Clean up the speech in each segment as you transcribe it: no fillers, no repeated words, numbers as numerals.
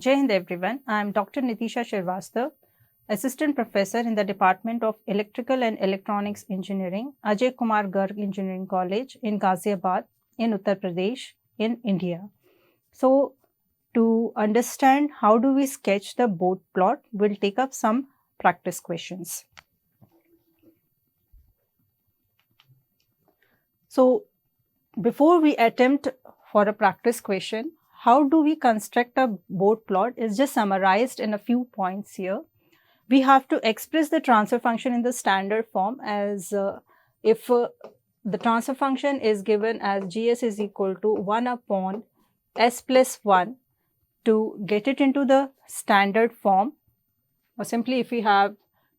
Jai Hind everyone. I am Dr. Nitisha Shrivastava, Assistant Professor in the Department of Electrical and Electronics Engineering, Ajay Kumar Garg Engineering College in Ghaziabad in Uttar Pradesh in India. So, to understand how do we sketch the board plot, we'll take up some practice questions. So, before we attempt for a practice question, how do we construct a board plot is just summarized in a few points here. We have to express the transfer function in the standard form as if the transfer function is given as gs is equal to 1 upon s plus 1. To get it into the standard form, or simply if we have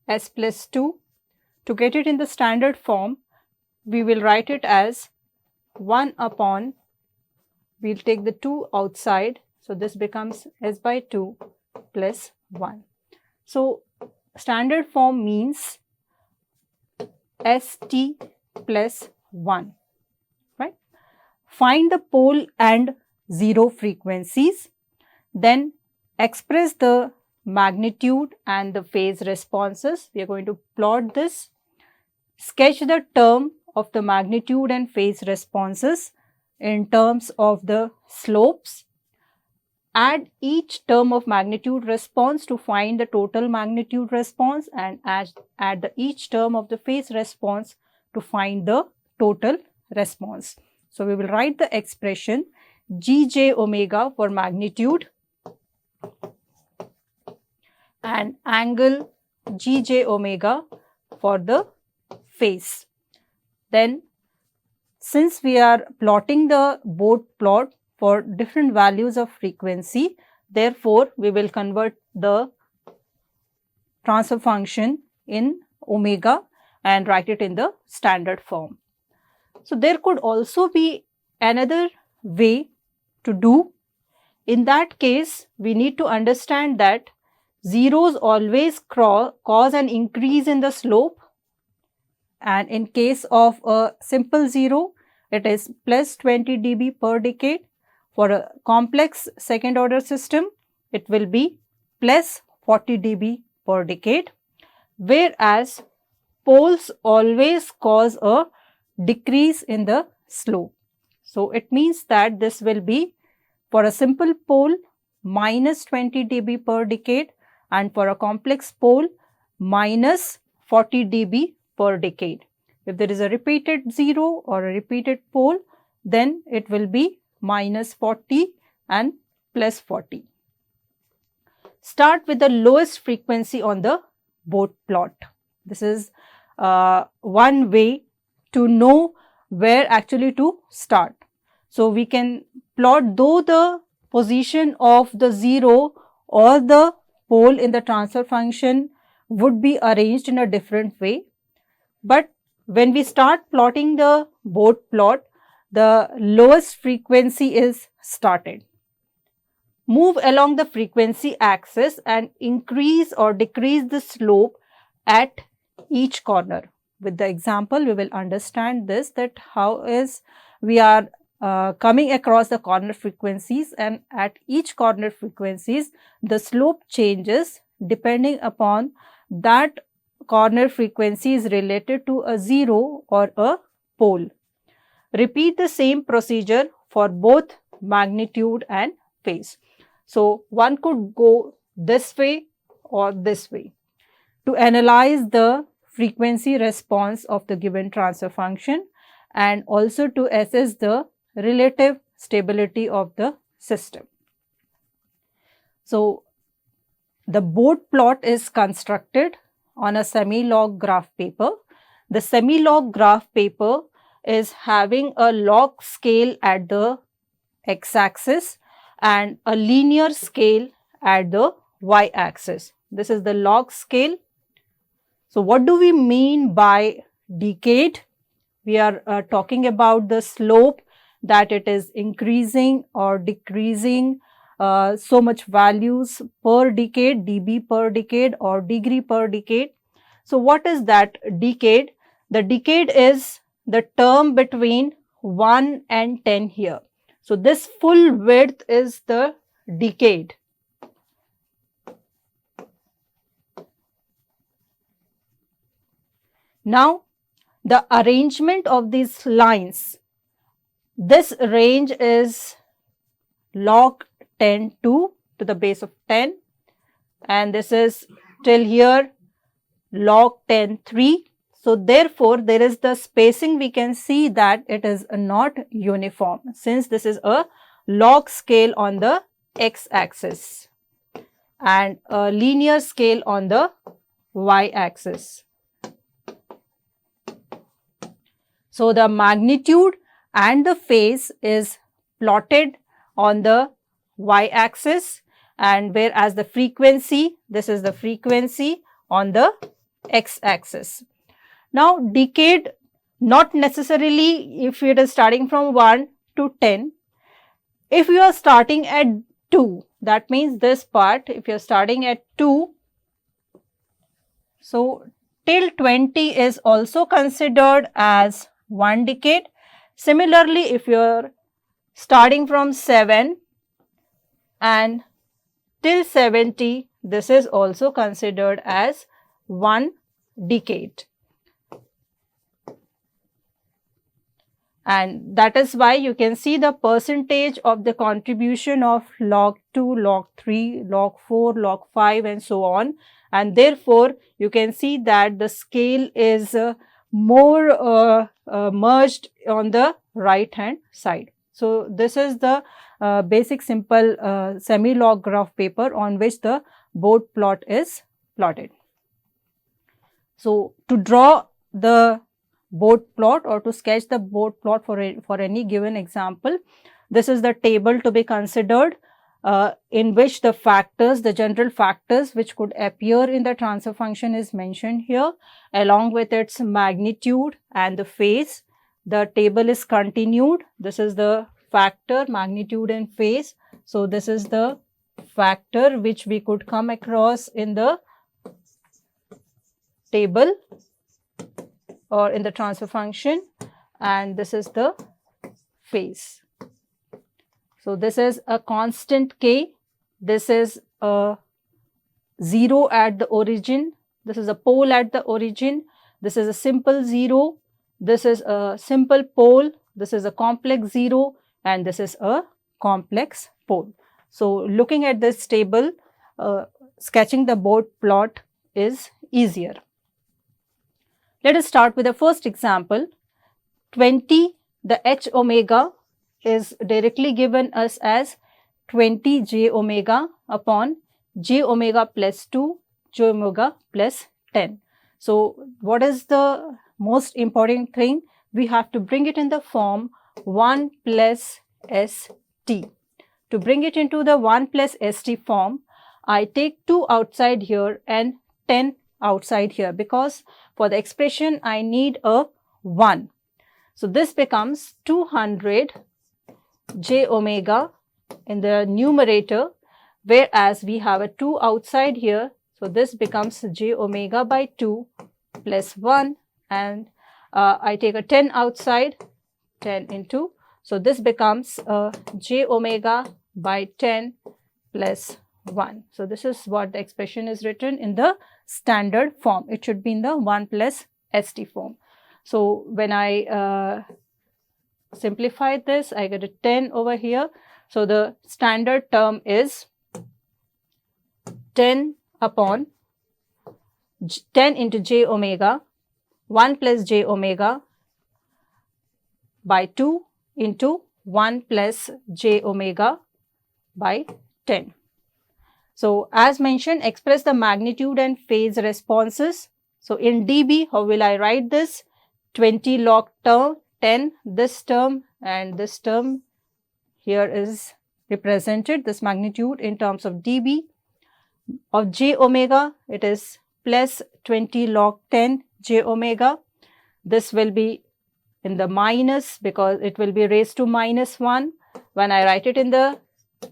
s plus 2, to get it in the standard form, we will write it as 1 upon, we'll take the 2 outside, so this becomes s by 2 plus 1. So, standard form means st plus 1, right? Find the pole and zero frequencies, then express the magnitude and the phase responses. We are going to plot this, sketch the term of the magnitude and phase responses in terms of the slopes, add each term of magnitude response to find the total magnitude response, and add each term of the phase response to find the total response. So, we will write the expression Gj omega for magnitude and angle Gj omega for the phase. Then, since we are plotting the board plot for different values of frequency, therefore, we will convert the transfer function in omega and write it in the standard form. So, there could also be another way to do. In that case, we need to understand that zeros always cause an increase in the slope, and in case of a simple zero, it is plus 20 dB per decade. For a complex second order system, it will be plus 40 dB per decade, whereas poles always cause a decrease in the slope. So, it means that this will be for a simple pole minus 20 dB per decade, and for a complex pole minus 40 dB per decade. If there is a repeated zero or a repeated pole, then it will be minus 40 and plus 40. Start with the lowest frequency on the board plot. This is one way to know where actually to start. So, we can plot though the position of the zero or the pole in the transfer function would be arranged in a different way, but when we start plotting the board plot, the lowest frequency is started. Move along the frequency axis and increase or decrease the slope at each corner. With the example, we will understand this, that how is we are coming across the corner frequencies, and at each corner frequencies, the slope changes depending upon that corner frequency is related to a zero or a pole. Repeat the same procedure for both magnitude and phase. So, one could go this way or this way to analyze the frequency response of the given transfer function and also to assess the relative stability of the system. So, the board plot is constructed on a semi-log graph paper. The semi-log graph paper is having a log scale at the x-axis and a linear scale at the y-axis. This is the log scale. So, what do we mean by decade? We are talking about the slope, that it is increasing or decreasing so much values per decade, dB per decade or degree per decade. So, what is that decade? The decade is the term between 1 and 10 here. So, this full width is the decade. Now, the arrangement of these lines, this range is log 10 2 to the base of 10, and this is till here log 10 3. So, therefore, there is the spacing, we can see that it is not uniform, since this is a log scale on the x-axis and a linear scale on the y-axis. So, the magnitude and the phase is plotted on the y-axis, and whereas the frequency, this is the frequency on the x-axis. Now, decade, not necessarily if it is starting from 1 to 10. If you are starting at 2, that means this part, if you are starting at 2, so till 20 is also considered as 1 decade. Similarly, if you are starting from 7 and till 70, this is also considered as 1 decade. And that is why you can see the percentage of the contribution of log 2, log 3, log 4, log 5 and so on. And therefore, you can see that the scale is more merged on the right hand side. So, this is the basic simple semi-log graph paper on which the board plot is plotted. So, to draw the board plot or to sketch the board plot for any given example, this is the table to be considered, in which the factors, the general factors which could appear in the transfer function is mentioned here, along with its magnitude and the phase. The table is continued. This is the factor, magnitude and phase. So, this is the factor which we could come across in the table or in the transfer function, and this is the phase. So, this is a constant k, this is a 0 at the origin, this is a pole at the origin, this is a simple 0, this is a simple pole, this is a complex 0 and this is a complex pole. So, looking at this table, sketching the board plot is easier. Let us start with the first example. 20, the h omega is directly given us as 20 j omega upon j omega plus 2, j omega plus 10. So, what is the most important thing? We have to bring it in the form 1 plus st. To bring it into the 1 plus st form, I take 2 outside here and 10 outside here, because for the expression I need a 1. So, this becomes 200 j omega in the numerator, whereas we have a 2 outside here. So, this becomes j omega by 2 plus 1, and I take a 10 outside, 10 into. So, this becomes j omega by 10 plus 1. So, this is what the expression is written in the standard form. It should be in the 1 plus st form. So, when I simplify this, I get a 10 over here. So, the standard term is 10 upon 10 into j omega 1 plus j omega by 2 into 1 plus j omega by 10. So, as mentioned, express the magnitude and phase responses. So, in dB, how will I write this? 20 log term, 10, this term and this term here is represented, this magnitude in terms of dB. Of j omega, it is plus 20 log 10 j omega. This will be in the minus because it will be raised to minus 1. When I write it in the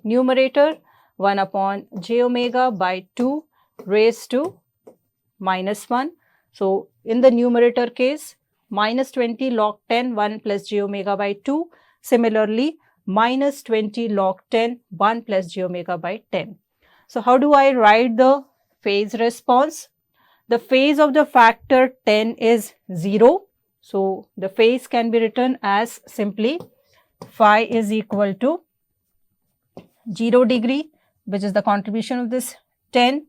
numerator, 1 upon j omega by 2 raised to minus 1. So, in the numerator case, minus 20 log 10 1 plus j omega by 2. Similarly, minus 20 log 10 1 plus j omega by 10. So, how do I write the phase response? the phase of the factor 10 is 0. So the phase can be written as simply phi is equal to 0 degree, which is the contribution of this 10.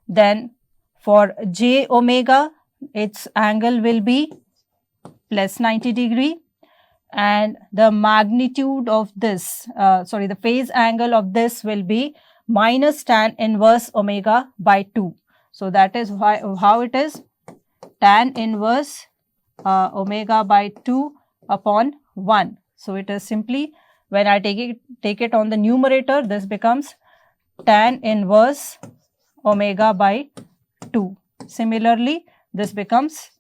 Then for j omega, its angle will be plus 90 degree, and the magnitude of this, the phase angle of this will be minus tan inverse omega by 2. So that is how it is, tan inverse omega by 2 upon 1. So it is simply, when I take it on the numerator, this becomes tan inverse omega by 2. Similarly, this becomes,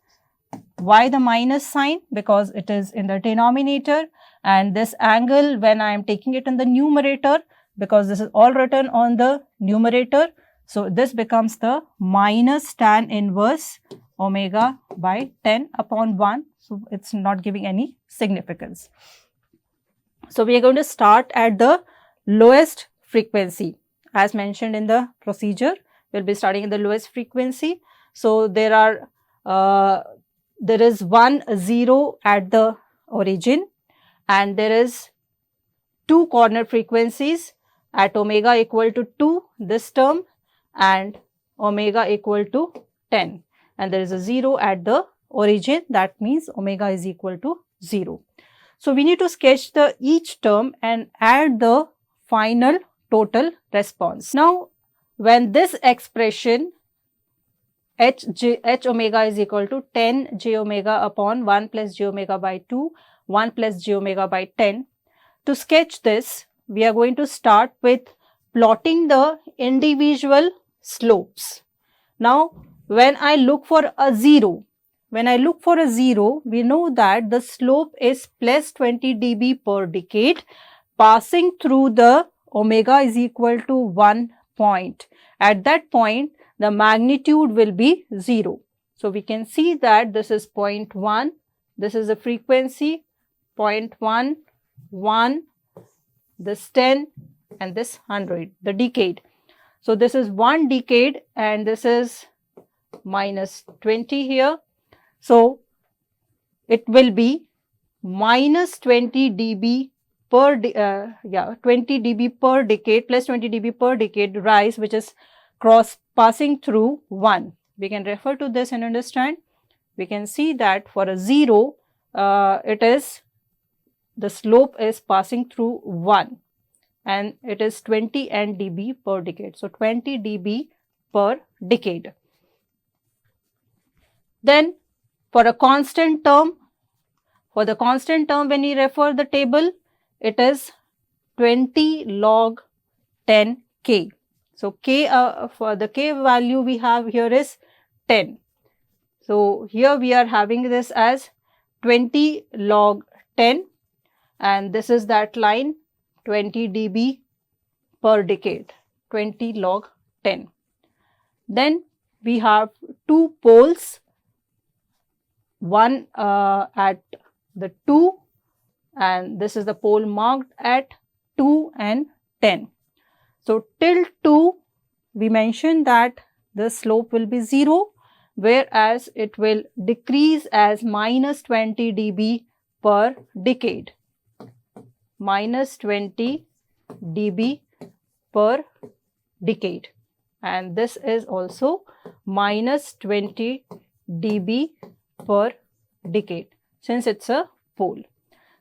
why the minus sign? Because it is in the denominator, and this angle, when I am taking it in the numerator, because this is all written on the numerator, so this becomes the minus tan inverse omega by 10 upon 1. So it's not giving any significance. So we are going to start at the lowest frequency. As mentioned in the procedure, we'll be starting at the lowest frequency. So there is 1 0 at the origin, and there is 2 corner frequencies at omega equal to 2, this term, and omega equal to 10, and there is a 0 at the origin, that means omega is equal to 0. So we need to sketch each term and add the final total response. Now when this expression h omega is equal to 10 j omega upon 1 plus j omega by 2, 1 plus j omega by 10. To sketch this, we are going to start with plotting the individual slopes. Now when I look for a 0, we know that the slope is plus 20 dB per decade passing through the omega is equal to 1 point. At that point, the magnitude will be 0. So we can see that this is 0.1, this is the frequency, 0.1, 1, this 10, and this 100, the decade. So this is 1 decade, and this is minus 20 here. So it will be minus 20 dB per 20 dB per decade, plus 20 dB per decade rise, which is passing through 1. We can refer to this and understand. We can see that for a 0, the slope is passing through 1, and it is 20 dB per decade. So 20 dB per decade. Then for a constant term, when we refer the table, it is 20 log 10 k. So k, for the k value we have here is 10. So here we are having this as 20 log 10, and this is that line, 20 dB per decade, 20 log 10. Then we have 2 poles, one at the 2, and this is the pole marked at 2 and 10. So till 2, we mentioned that the slope will be 0, whereas it will decrease as minus 20 dB per decade, minus 20 dB per decade, and this is also minus 20 dB per decade, since it's a pole.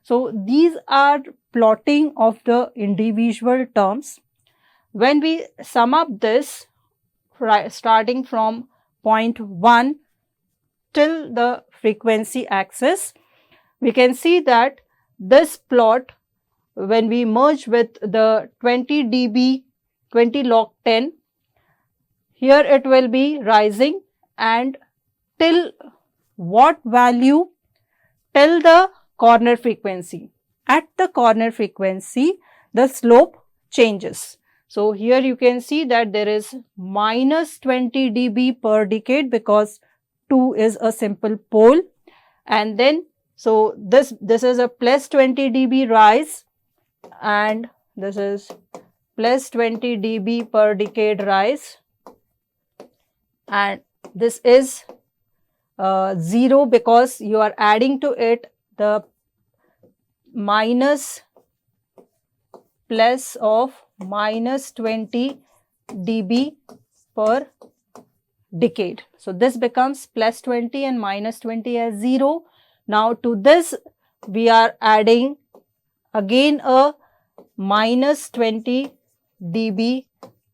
So these are plotting of the individual terms. When we sum up this, starting from point 1 till the frequency axis, we can see that this plot, when we merge with the 20 dB, 20 log 10, here it will be rising, and till what value? Till the corner frequency. At the corner frequency, the slope changes. So here you can see that there is minus 20 dB per decade, because 2 is a simple pole, and then so this is a plus 20 dB rise, and this is plus 20 dB per decade rise, and this is 0 because you are adding to it the minus plus of minus 20 dB per decade. So this becomes plus 20 and minus 20 as 0. Now to this we are adding again a minus 20 dB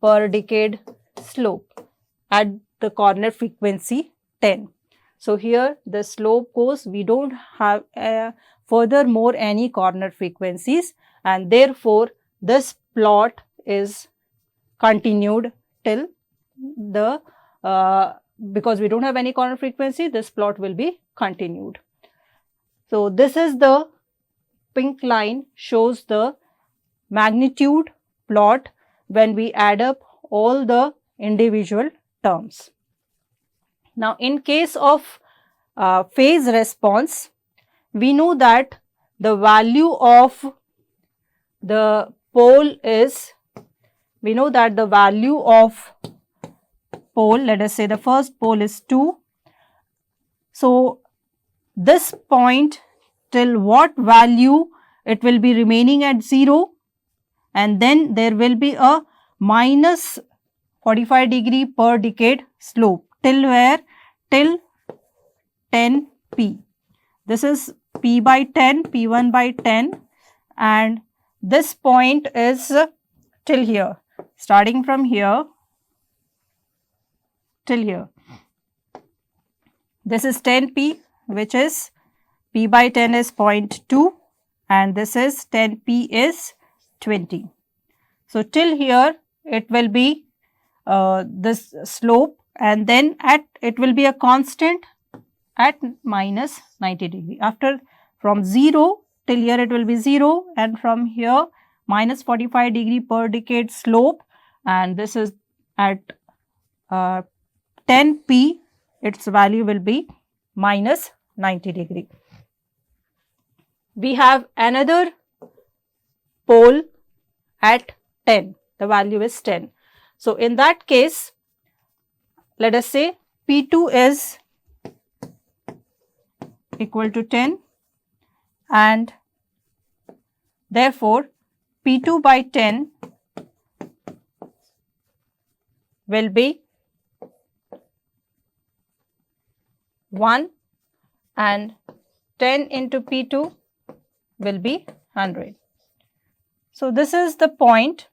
per decade slope at the corner frequency 10. So here the slope goes, we don't have furthermore any corner frequencies, and therefore this plot is continued till the because we don't have any corner frequency, this plot will be continued. So this is the pink line, shows the magnitude plot when we add up all the individual terms. Now in case of phase response, we know that the value of the pole is, let us say the first pole is 2. So this point till what value it will be remaining at 0, and then there will be a minus 45 degree per decade slope till where? Till 10 p. This is p by 10, p1 by 10, and this point is till here, starting from here till here. This is 10 p, which is p by 10 is 0.2, and this is 10 p is 20. So till here it will be this slope, and then it will be a constant at minus 90 degree. After from 0 till here it will be 0, and from here minus 45 degree per decade slope, and this is at 10 p, its value will be minus 90 degree. We have another pole at 10, the value is 10. So in that case, let us say P2 is equal to 10, and therefore P2 by 10 will be 1, and 10 into P2 will be 100. So this is the point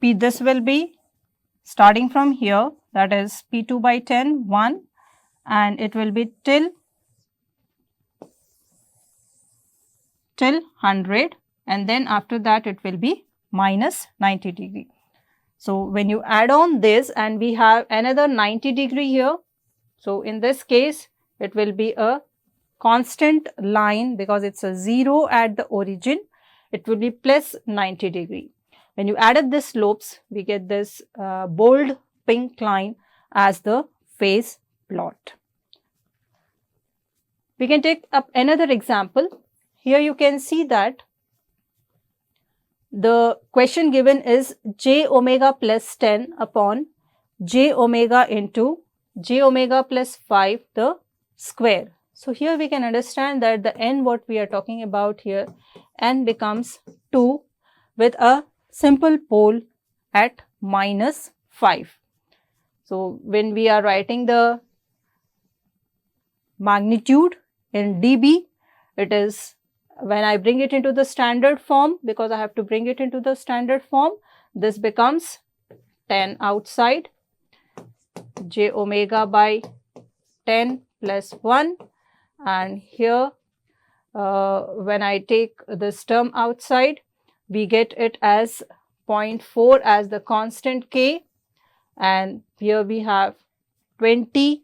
P. This will be starting from here, that is P2 by 10, 1, and it will be till 100, and then after that it will be minus 90 degree. So when you add on this, and we have another 90 degree here, so in this case it will be a constant line because it's a 0 at the origin, it will be plus 90 degree. When you add up the slopes, we get this bold pink line as the phase plot. We can take up another example. Here you can see that the question given is j omega plus 10 upon j omega into j omega plus 5 the square. So here we can understand that the n what we are talking about here, n becomes 2 with a simple pole at minus 5. So when we are writing the magnitude in dB, it is, when I bring it into the standard form, because I have to bring it into the standard form, this becomes 10 outside, j omega by 10 plus 1, and here when I take this term outside, we get it as 0.4 as the constant k, and here we have 20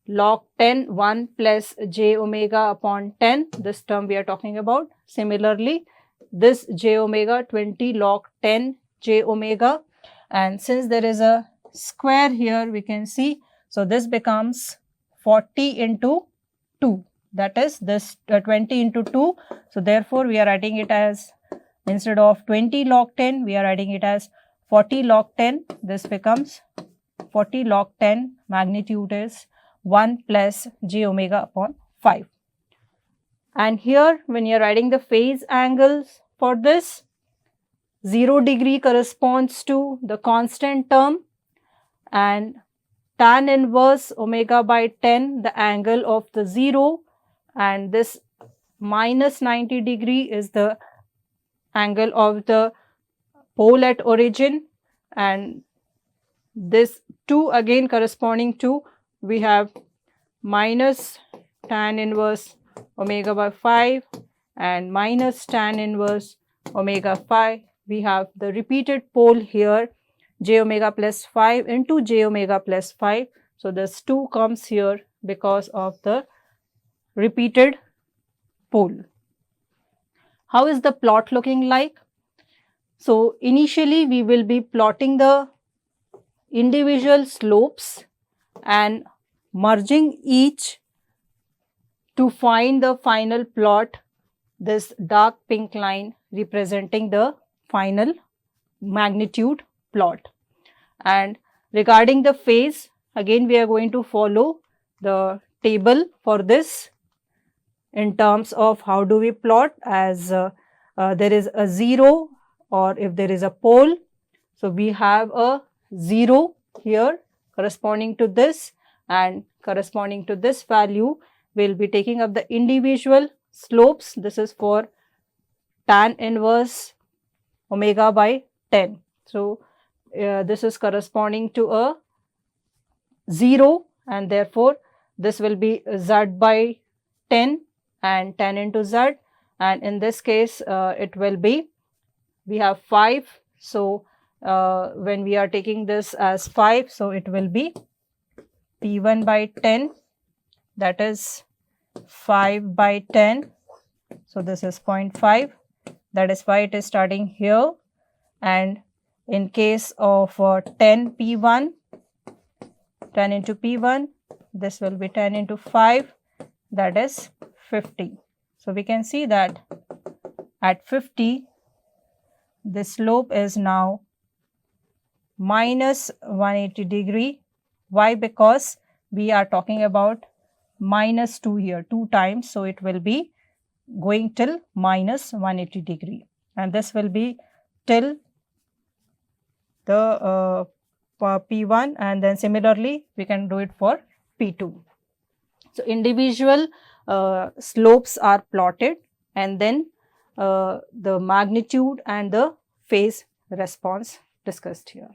log 10, 1 plus j omega upon 10, this term we are talking about. Similarly, this j omega 20 log 10 j omega, and since there is a square here we can see, so this becomes 40 into 2, that is this 20 into 2. So therefore we are writing it as, instead of 20 log 10 we are writing it as 40 log 10, this becomes 40 log 10 magnitude is 1 plus j omega upon 5. And here when you are writing the phase angles for this, 0 degree corresponds to the constant term, and tan inverse omega by 10 the angle of the 0, and this minus 90 degree is the angle of the pole at origin, and this 2 again corresponding to, we have minus tan inverse omega by 5 and minus tan inverse omega 5. We have the repeated pole here, j omega plus 5 into j omega plus 5. So, this 2 comes here because of the repeated pole. How is the plot looking like? So, initially we will be plotting the individual slopes and merging each to find the final plot, this dark pink line representing the final magnitude plot. And regarding the phase, again we are going to follow the table for this in terms of how do we plot, as there is a 0 or if there is a pole. So, we have a 0 here corresponding to this, and corresponding to this value we will be taking up the individual slopes. This is for tan inverse omega by 10. So, this is corresponding to a 0, and therefore, this will be z by 10 and 10 into z, and in this case it will be, we have 5. So, when we are taking this as 5, so it will be P1 by 10, that is 5 by 10. So, this is 0.5, that is why it is starting here, and in case of 10 P1, 10 into P1, this will be 10 into 5, that is 50. So, we can see that at 50, the slope is now minus 180 degree. Why? Because we are talking about minus 2 here, 2 times. So, it will be going till minus 180 degree, and this will be till the P1, and then similarly we can do it for P2. So, individual slopes are plotted, and then the magnitude and the phase response discussed here.